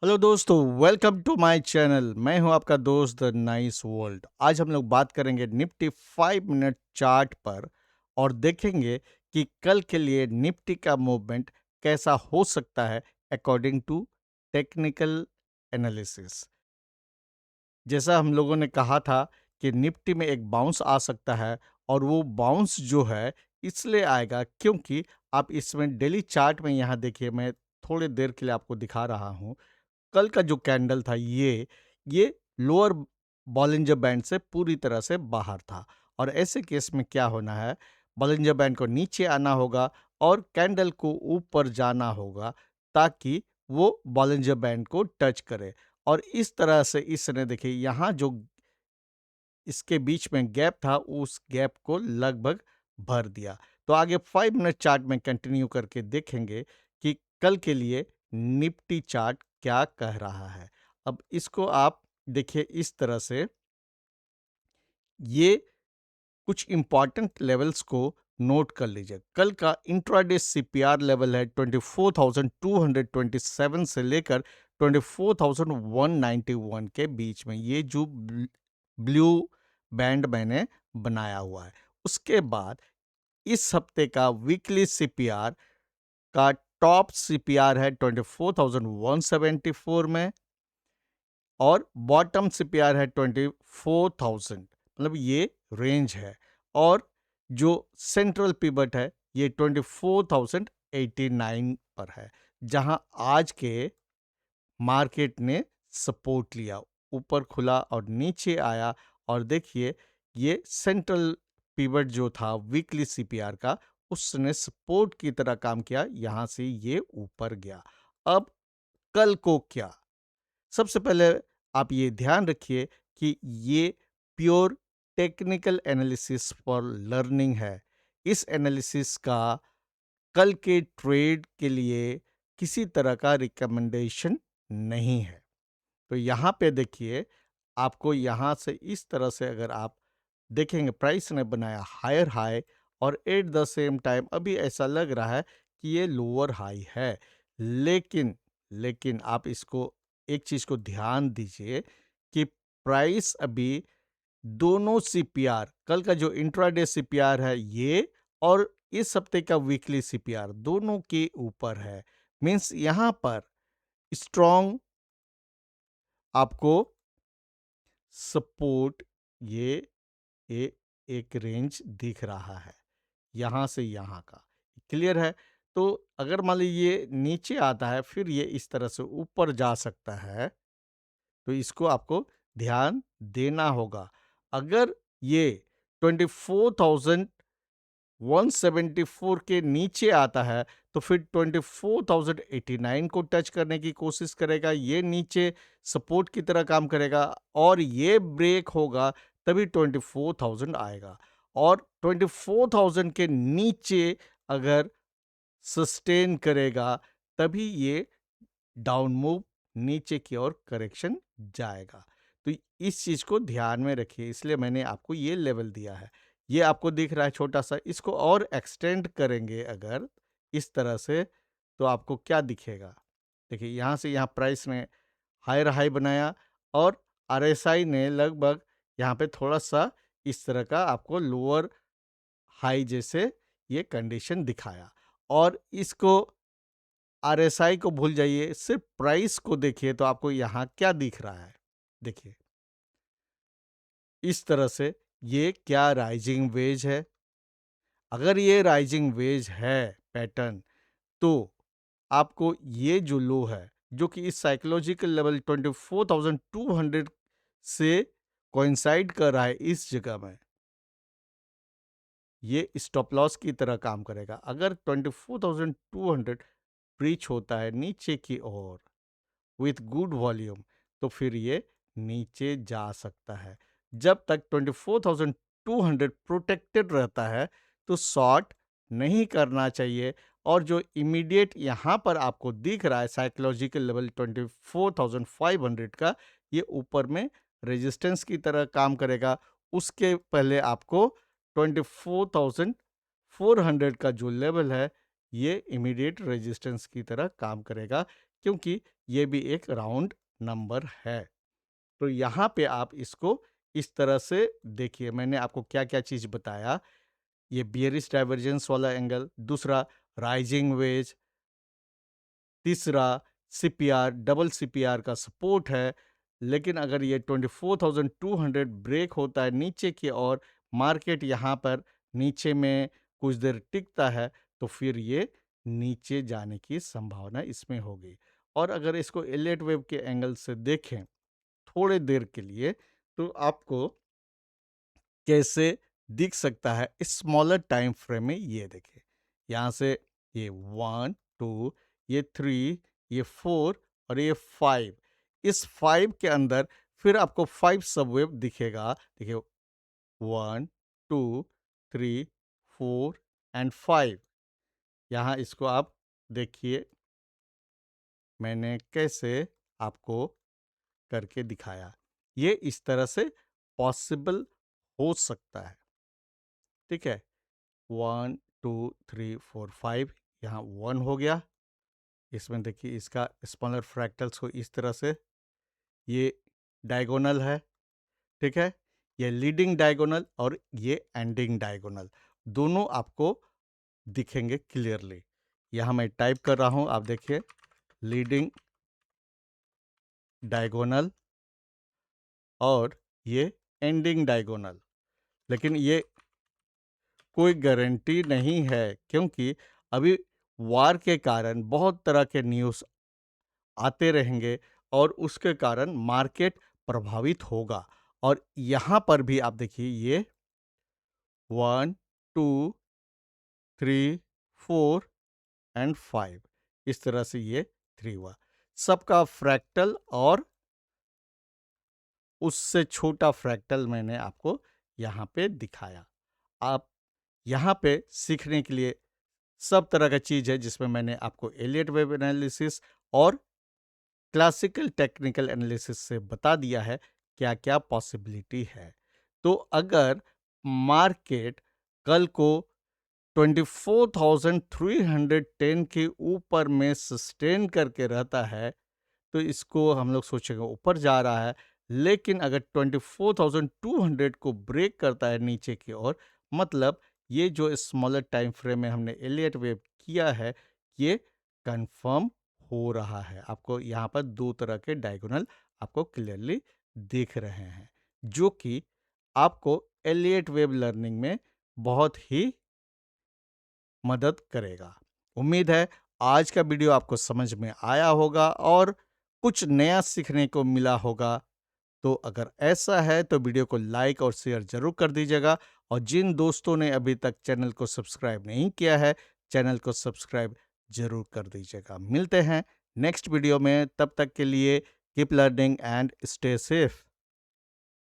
Hello दोस्तों, welcome to my channel. मैं हूं आपका दोस्त द नाइस वर्ल्ड। आज हम लोग बात करेंगे निफ्टी 5 मिनट चार्ट पर और देखेंगे कि कल के लिए निफ्टी का मूवमेंट कैसा हो सकता है अकॉर्डिंग टू टेक्निकल एनालिसिस। जैसा हम लोगों ने कहा था कि निफ्टी में एक बाउंस आ सकता है और वो बाउंस जो है इसलिए आएगा क्योंकि आप इसमें डेली चार्ट में यहाँ देखिए, मैं थोड़ी देर के लिए आपको दिखा रहा हूँ। कल का जो कैंडल था ये लोअर बॉलिंजर बैंड से पूरी तरह से बाहर था और ऐसे केस में क्या होना है, बॉलिंजर बैंड को नीचे आना होगा और कैंडल को ऊपर जाना होगा ताकि वो बॉलिंजर बैंड को टच करे। और इस तरह से इसने देखिए यहाँ जो इसके बीच में गैप था उस गैप को लगभग भर दिया। तो आगे 5 मिनट चार्ट में कंटिन्यू करके देखेंगे कि कल के लिए निफ्टी चार्ट क्या कह रहा है। अब इसको आप देखिए इस तरह से, ये कुछ इंपॉर्टेंट लेवल्स को नोट कर लीजिए। कल का इंट्राडे सीपीआर लेवल है 24,227 से लेकर 24,191 के बीच में, ये जो ब्लू बैंड मैंने बनाया हुआ है। उसके बाद इस हफ्ते का वीकली सीपीआर का टॉप सीपीआर है 24,174 में और बॉटम सीपीआर है 24,000, मतलब ये रेंज है। और जो सेंट्रल पिवट है ये 24,089 पर है, जहां आज के मार्केट ने सपोर्ट लिया, ऊपर खुला और नीचे आया। और देखिए ये सेंट्रल पिवट जो था वीकली सीपीआर का, उसने सपोर्ट की तरह काम किया, यहां से ये ऊपर गया। अब कल को क्या, सबसे पहले आप ये ध्यान रखिए कि ये pure technical analysis for learning है। इस एनालिसिस का कल के ट्रेड के लिए किसी तरह का रिकमेंडेशन नहीं है। तो यहाँ पे देखिए, आपको यहाँ से इस तरह से अगर आप देखेंगे, प्राइस ने बनाया हायर हाई और एट द सेम टाइम अभी ऐसा लग रहा है कि ये लोअर हाई है। लेकिन लेकिन आप इसको एक चीज को ध्यान दीजिए कि प्राइस अभी दोनों सीपीआर, कल का जो इंट्राडे सीपीआर है ये और इस हफ्ते का वीकली सीपीआर, दोनों के ऊपर है। मींस यहाँ पर स्ट्रॉन्ग आपको सपोर्ट, ये एक रेंज दिख रहा है यहाँ से यहाँ का, क्लियर है। तो अगर मान लीजिए ये नीचे आता है फिर ये इस तरह से ऊपर जा सकता है, तो इसको आपको ध्यान देना होगा। अगर ये 24,174 के नीचे आता है तो फिर 24,089 को टच करने की कोशिश करेगा, ये नीचे सपोर्ट की तरह काम करेगा और ये ब्रेक होगा तभी 24,000 आएगा। और 24,000 के नीचे अगर सस्टेन करेगा तभी ये डाउन मूव नीचे की ओर करेक्शन जाएगा। तो इस चीज को ध्यान में रखिए, इसलिए मैंने आपको ये लेवल दिया है। ये आपको दिख रहा है छोटा सा, इसको और एक्सटेंड करेंगे अगर इस तरह से तो आपको क्या दिखेगा। देखिए यहाँ से यहाँ प्राइस ने हायर हाई बनाया और आरएसआई ने लगभग यहाँ पे थोड़ा सा इस तरह का आपको लोअर हाई जैसे ये कंडीशन दिखाया। और इसको आरएसआई को भूल जाइए, सिर्फ प्राइस को देखिए तो आपको यहाँ क्या दिख रहा है। देखिए इस तरह से, ये क्या राइजिंग वेज है। अगर ये राइजिंग वेज है पैटर्न, तो आपको ये जो लो है जो कि इस साइकोलॉजिकल लेवल 24,200 से कोइंसाइड कर रहा है, इस जगह में ये स्टॉप लॉस की तरह काम करेगा। अगर 24,200 ब्रीच होता है नीचे की ओर विथ गुड वॉल्यूम, तो फिर ये नीचे जा सकता है। जब तक 24,200 प्रोटेक्टेड रहता है तो शॉर्ट नहीं करना चाहिए। और जो इमीडिएट यहाँ पर आपको दिख रहा है साइकोलॉजिकल लेवल 24,500 का, ये ऊपर में रेजिस्टेंस की तरह काम करेगा। उसके पहले आपको 24,400 का जो लेवल है ये इमीडिएट रेजिस्टेंस की तरह काम करेगा। क्योंकि ये भी एक राउंड नंबर है। तो यहाँ पे आप इसको इस तरह से देखिए, मैंने आपको क्या-क्या चीज़ बताया। ये बियरिश डाइवर्जेंस वाला एंगल, दूसरा राइजिंग वेज, तीसरा सीपीआर, डबल सीपीआर का सपोर्ट है। लेकिन अगर ये 24,200 ब्रेक होता है नीचे की ओर, मार्केट यहाँ पर नीचे में कुछ देर टिकता है, तो फिर ये नीचे जाने की संभावना इसमें होगी। और अगर इसको एलियट वेव के एंगल से देखें थोड़े देर के लिए, तो आपको कैसे दिख सकता है स्मॉलर टाइम फ्रेम में, ये देखिए। यहाँ से ये 1, 2, ये 3, ये 4 और ये 5। इस 5 के अंदर फिर आपको 5 सबवेव दिखेगा। देखिए 1, 2, 3, 4 एंड 5। यहाँ इसको आप देखिए, मैंने कैसे आपको करके दिखाया। ये इस तरह से पॉसिबल हो सकता है। ठीक है? 1, 2, 3, 4, 5, यहाँ 1 हो गया। इसमें देखिए इसका स्मॉलर फ्रैक्टल्स को इस तरह से, ये डायगोनल है, ठीक है? ये लीडिंग डायगोनल और ये एंडिंग डायगोनल, दोनों आपको दिखेंगे क्लियरली। यहाँ मैं टाइप कर रहा हूँ, आप देखिए, लीडिंग डायगोनल और ये एंडिंग डायगोनल। लेकिन ये कोई गारंटी नहीं है, क्योंकि अभी वार के कारण बहुत तरह के न्यूज़ आते रहेंगे और उसके कारण मार्केट प्रभावित होगा। और यहाँ पर भी आप देखिए, ये 1, 2, 3, 4 एंड 5, इस तरह से ये 3 हुआ। सबका फ्रैक्टल और उससे छोटा फ्रैक्टल मैंने आपको यहाँ पे दिखाया। आप यहाँ पे सीखने के लिए सब तरह का चीज़ है, जिसमें मैंने आपको एलियट वेव एनालिसिस और क्लासिकल टेक्निकल एनालिसिस से बता दिया है क्या क्या पॉसिबिलिटी है। तो अगर मार्केट कल को 24,310 के ऊपर में सस्टेन करके रहता है, तो इसको हम लोग सोचेंगे ऊपर जा रहा है। लेकिन अगर 24,200 को ब्रेक करता है नीचे की ओर, मतलब ये जो स्मॉलर टाइम फ्रेम में हमने एलियट वेव किया है, ये कंफर्म हो रहा है। आपको यहाँ पर दो तरह के डायगोनल आपको क्लियरली दिख रहे हैं, जो कि आपको एलियट वेव लर्निंग में बहुत ही मदद करेगा। उम्मीद है आज का वीडियो आपको समझ में आया होगा और कुछ नया सीखने को मिला होगा। तो अगर ऐसा है तो वीडियो को लाइक और शेयर जरूर कर दीजिएगा, और जिन दोस्तों ने अभी तक चैनल को सब्सक्राइब नहीं किया है, चैनल को सब्सक्राइब जरूर कर दीजिएगा। मिलते हैं नेक्स्ट वीडियो में, तब तक के लिए keep learning and stay safe.